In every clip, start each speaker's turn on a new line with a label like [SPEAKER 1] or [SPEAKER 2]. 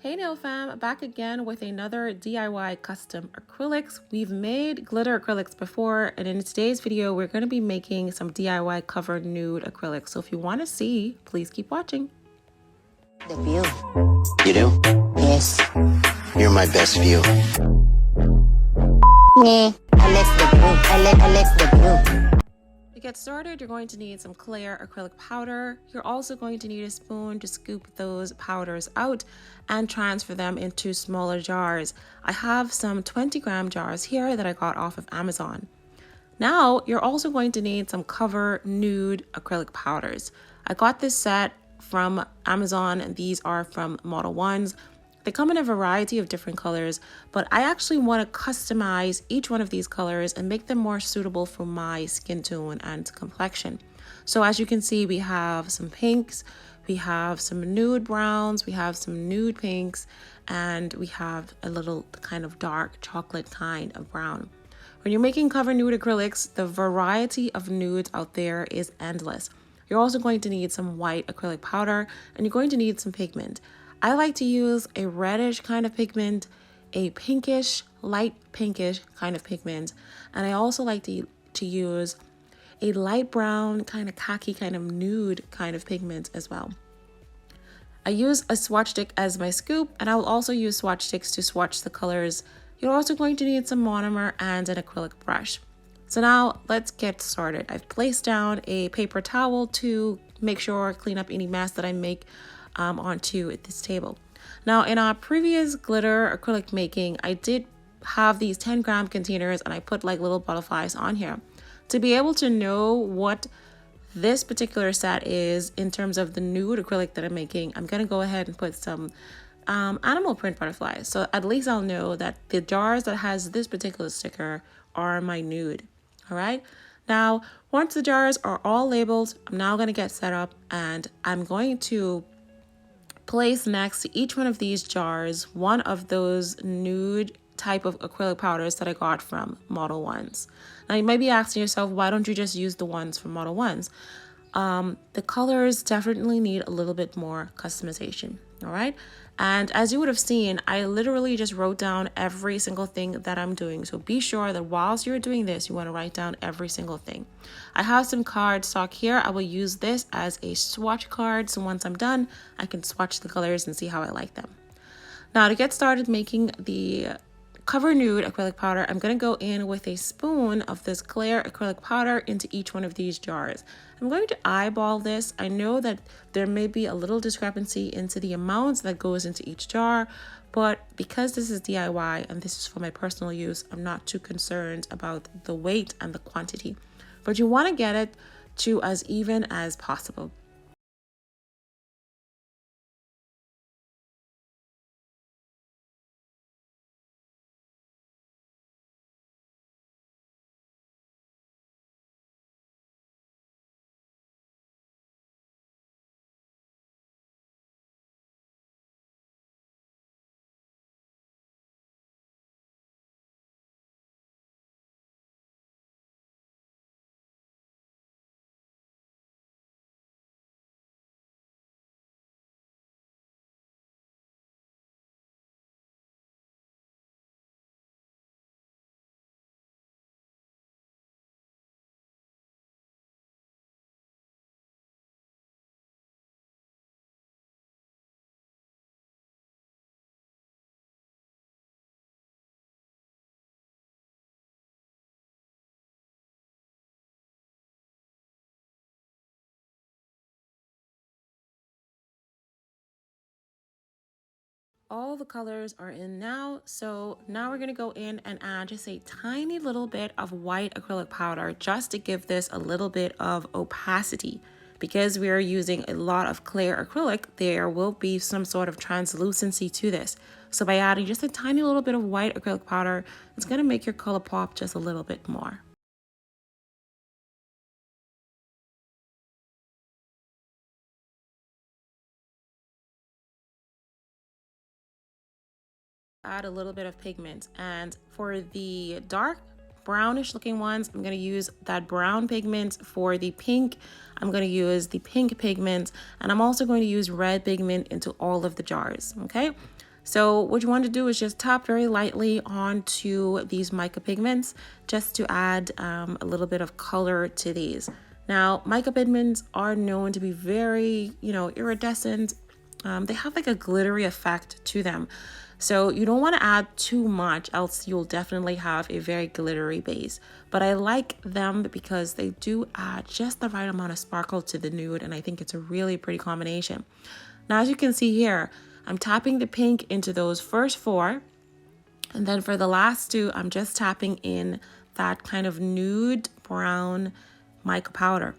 [SPEAKER 1] Hey Nail Fam, back again with another DIY custom acrylics. We've made glitter acrylics before, and in today's video, we're going to be making some DIY cover nude acrylics. So if you want to see, please keep watching.
[SPEAKER 2] The view.
[SPEAKER 3] You do?
[SPEAKER 2] Yes.
[SPEAKER 3] You're my best view.
[SPEAKER 2] Yeah. Alex the view. Alex the view.
[SPEAKER 1] To get started, you're going to need some clear acrylic powder. You're also going to need a spoon to scoop those powders out and transfer them into smaller jars. I have some 20-gram jars here that I got off of Amazon. Now, you're also going to need some cover nude acrylic powders. I got this set from Amazon, and these are from Modelones. They come in a variety of different colors, but I actually want to customize each one of these colors and make them more suitable for my skin tone and complexion. So as you can see, we have some pinks, we have some nude browns, we have some nude pinks, and we have a little kind of dark chocolate kind of brown. When you're making cover nude acrylics, the variety of nudes out there is endless. You're also going to need some white acrylic powder, and you're going to need some pigment. I like to use a reddish kind of pigment, a pinkish, light pinkish kind of pigment, and I also like to use a light brown kind of khaki kind of nude kind of pigment as well. I use a swatch stick as my scoop, and I will also use swatch sticks to swatch the colors. You're also going to need some monomer and an acrylic brush. So now let's get started. I've placed down a paper towel to make sure I clean up any mess that I make onto this table. Now, in our previous glitter acrylic making, I did have these 10-gram containers, and I put like little butterflies on here. To be able to know what this particular set is in terms of the nude acrylic that I'm making, I'm gonna go ahead and put some animal print butterflies. So at least I'll know that the jars that has this particular sticker are my nude. All right. Now, once the jars are all labeled, I'm now gonna get set up, and I'm going to place next to each one of these jars one of those nude type of acrylic powders that I got from Modelones. Now you might be asking yourself, why don't you just use the ones from Modelones? The colors definitely need a little bit more customization. All right. And as you would have seen, I literally just wrote down every single thing that I'm doing. So be sure that whilst you're doing this, you want to write down every single thing. I have some card stock here. I will use this as a swatch card. So once I'm done, I can swatch the colors and see how I like them. Now to get started making the cover nude acrylic powder, I'm going to go in with a spoon of this clear acrylic powder into each one of these jars. I'm going to eyeball this. I know that there may be a little discrepancy into the amounts that goes into each jar, but because this is DIY and this is for my personal use, I'm not too concerned about the weight and the quantity. But you want to get it to as even as possible. All the colors are in now, so now we're going to go in and add just a tiny little bit of white acrylic powder just to give this a little bit of opacity. Because we are using a lot of clear acrylic, there will be some sort of translucency to this. So by adding just a tiny little bit of white acrylic powder, it's going to make your color pop just a little bit more. Add a little bit of pigment, and for the dark brownish looking ones, I'm going to use that brown pigment. For the pink, I'm going to use the pink pigment, and I'm also going to use red pigment into all of the jars. Okay, So what you want to do is just tap very lightly onto these mica pigments just to add a little bit of color to these. Now, mica pigments are known to be very, iridescent. They have like a glittery effect to them. So you don't want to add too much, else you'll definitely have a very glittery base. But I like them because they do add just the right amount of sparkle to the nude, and I think it's a really pretty combination. Now, as you can see here, I'm tapping the pink into those first four, and then for the last two, I'm just tapping in that kind of nude brown mica powder.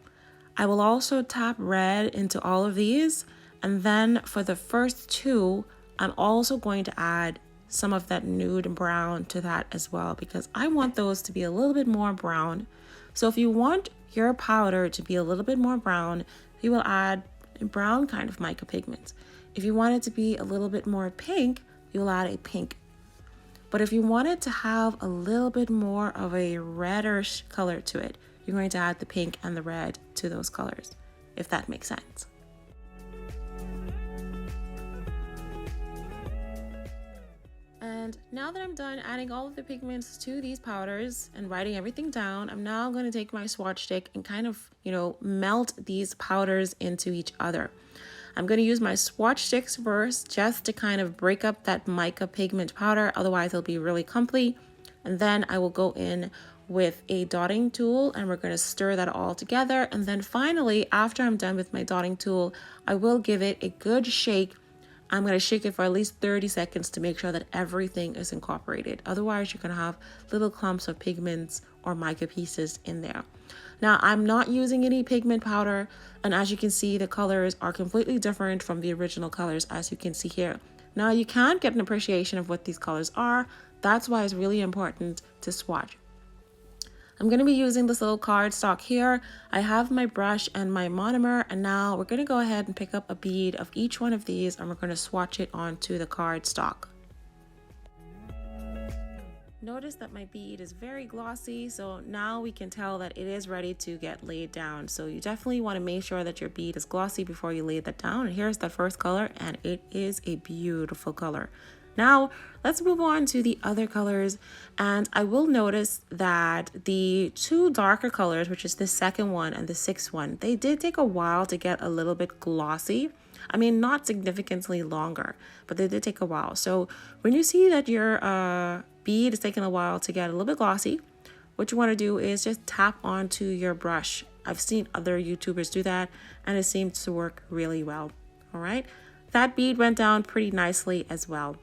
[SPEAKER 1] I will also tap red into all of these, and then for the first two, I'm also going to add some of that nude brown to that as well, because I want those to be a little bit more brown. So if you want your powder to be a little bit more brown, you will add a brown kind of mica pigment. If you want it to be a little bit more pink, you'll add a pink. But if you want it to have a little bit more of a reddish color to it, you're going to add the pink and the red to those colors, if that makes sense. And now that I'm done adding all of the pigments to these powders and writing everything down, I'm now going to take my swatch stick and kind of, melt these powders into each other. I'm going to use my swatch sticks first just to kind of break up that mica pigment powder, otherwise it'll be really clumpy. And then I will go in with a dotting tool and we're going to stir that all together. And then finally, after I'm done with my dotting tool, I will give it a good shake. I'm going to shake it for at least 30 seconds to make sure that everything is incorporated. Otherwise, you're going to have little clumps of pigments or mica pieces in there. Now, I'm not using any pigment powder, and as you can see, the colors are completely different from the original colors, as you can see here. Now, you can't get an appreciation of what these colors are. That's why it's really important to swatch. I'm going to be using this little cardstock here. I have my brush and my monomer, and now we're going to go ahead and pick up a bead of each one of these, and we're going to swatch it onto the cardstock. Notice that my bead is very glossy, so now we can tell that it is ready to get laid down. So you definitely want to make sure that your bead is glossy before you lay that down. And here's the first color, and it is a beautiful color. Now let's move on to the other colors, and I will notice that the two darker colors, which is the second one and the sixth one, they did take a while to get a little bit glossy. I mean, not significantly longer, but they did take a while. So when you see that your bead is taking a while to get a little bit glossy, what you want to do is just tap onto your brush. I've seen other YouTubers do that, and it seems to work really well. All right, that bead went down pretty nicely as well.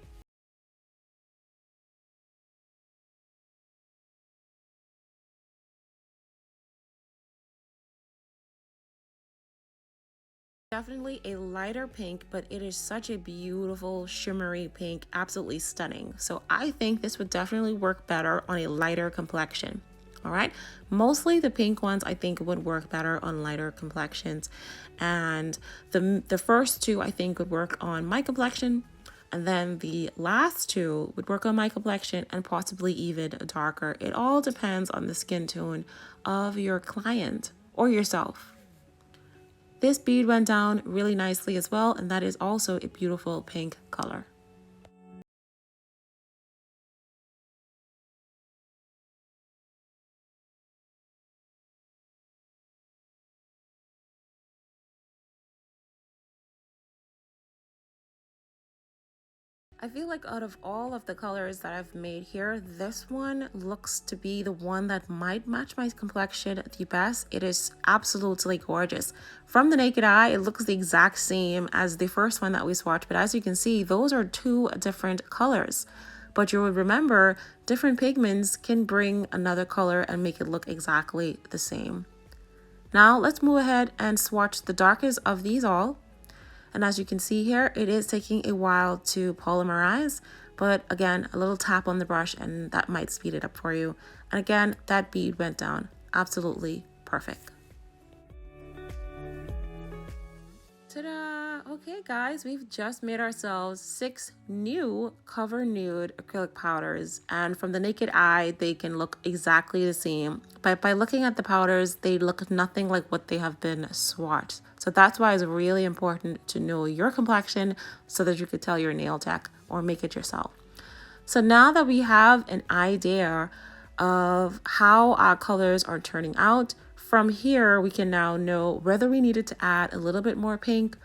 [SPEAKER 1] Definitely a lighter pink, but it is such a beautiful shimmery pink, absolutely stunning. So I think this would definitely work better on a lighter complexion. All right, mostly the pink ones I think would work better on lighter complexions, and the first two I think would work on my complexion, and then the last two would work on my complexion and possibly even darker. It all depends on the skin tone of your client or yourself. This bead went down really nicely as well, and that is also a beautiful pink color. I feel like out of all of the colors that I've made here, this one looks to be the one that might match my complexion the best. It is absolutely gorgeous. From the naked eye, it looks the exact same as the first one that we swatched, but as you can see, those are two different colors. But you would remember, different pigments can bring another color and make it look exactly the same. Now let's move ahead and swatch the darkest of these all. And as you can see here, it is taking a while to polymerize, but again, a little tap on the brush and that might speed it up for you. And again, that bead went down absolutely perfect. Ta-da! Okay guys, we've just made ourselves 6 new Cover Nude acrylic powders, and from the naked eye they can look exactly the same, but by looking at the powders they look nothing like what they have been swatched. So that's why it's really important to know your complexion so that you could tell your nail tech or make it yourself. So now that we have an idea of how our colors are turning out, from here we can now know whether we needed to add a little bit more pink,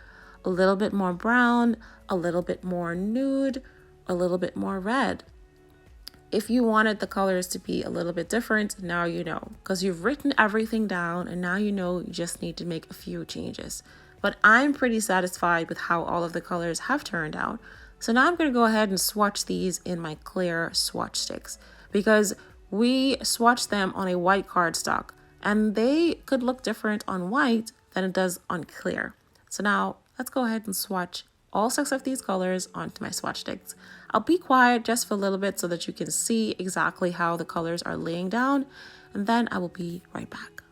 [SPEAKER 1] a little bit more brown, a little bit more nude, a little bit more red. If you wanted the colors to be a little bit different, now you know, because you've written everything down and now you know you just need to make a few changes. But I'm pretty satisfied with how all of the colors have turned out. So now I'm going to go ahead and swatch these in my clear swatch sticks, because we swatched them on a white cardstock and they could look different on white than it does on clear. So now let's go ahead and swatch all 6 of these colors onto my swatch sticks. I'll be quiet just for a little bit so that you can see exactly how the colors are laying down, and then I will be right back.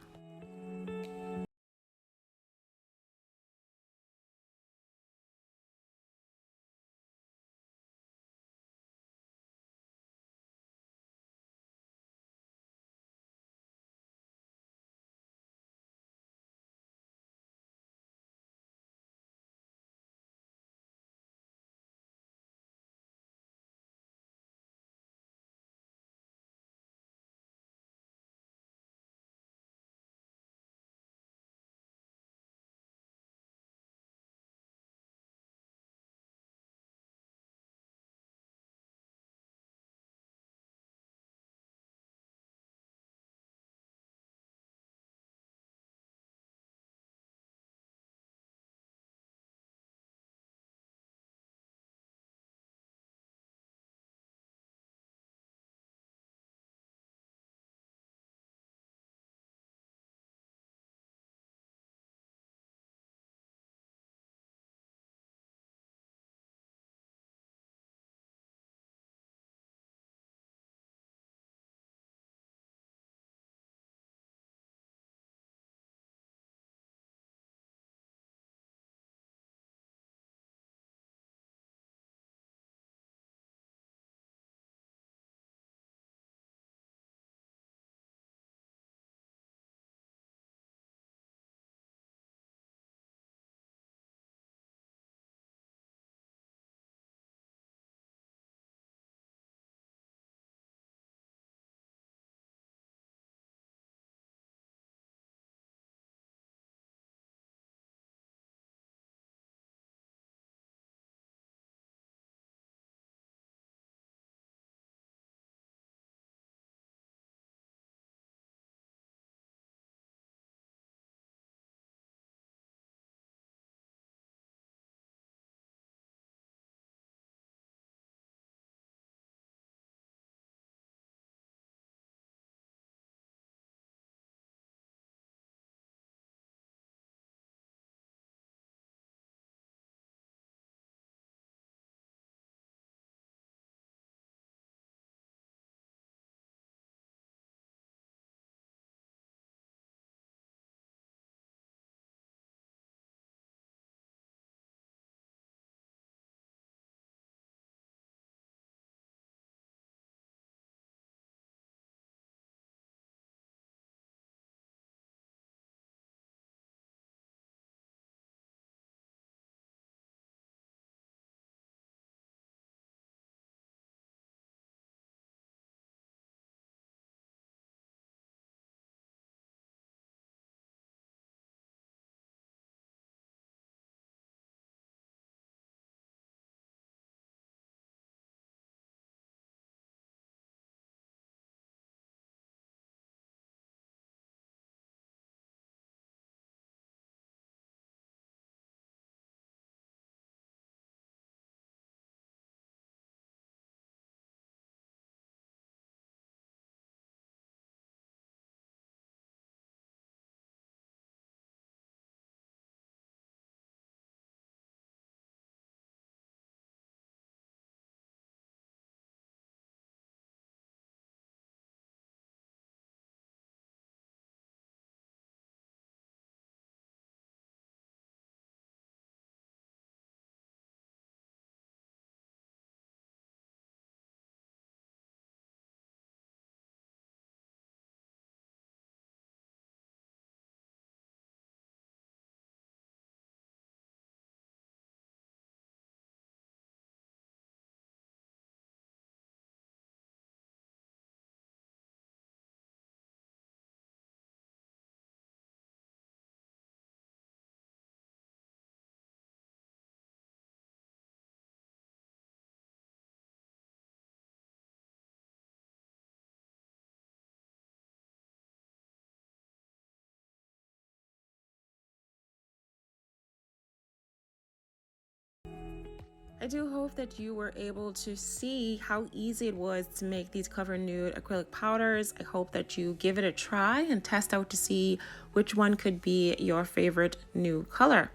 [SPEAKER 1] I do hope that you were able to see how easy it was to make these Cover Nude acrylic powders. I hope that you give it a try and test out to see which one could be your favorite new color.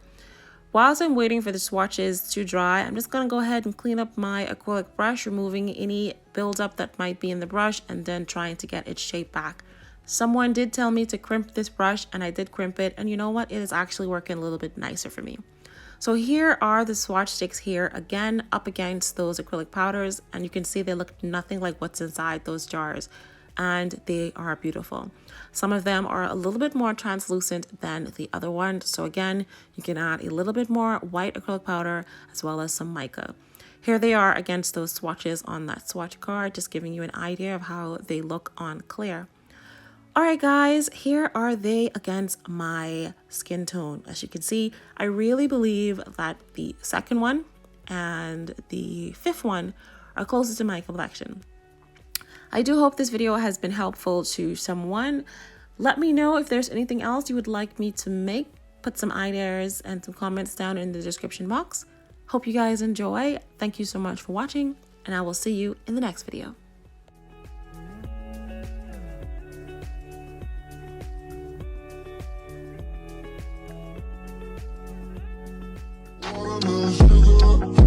[SPEAKER 1] Whilst I'm waiting for the swatches to dry, I'm just going to go ahead and clean up my acrylic brush, removing any buildup that might be in the brush and then trying to get its shape back. Someone did tell me to crimp this brush and I did crimp it, and you know what? It is actually working a little bit nicer for me. So here are the swatch sticks here, again up against those acrylic powders, and you can see they look nothing like what's inside those jars, and they are beautiful. Some of them are a little bit more translucent than the other one, so again you can add a little bit more white acrylic powder as well as some mica. Here they are against those swatches on that swatch card, just giving you an idea of how they look on clear. Alright guys, here are they against my skin tone. As you can see, I really believe that the second one and the fifth one are closest to my complexion. I do hope this video has been helpful to someone. Let me know if there's anything else you would like me to make. Put some ideas and some comments down in the description box. Hope you guys enjoy. Thank you so much for watching, and I will see you in the next video.
[SPEAKER 4] Sugar.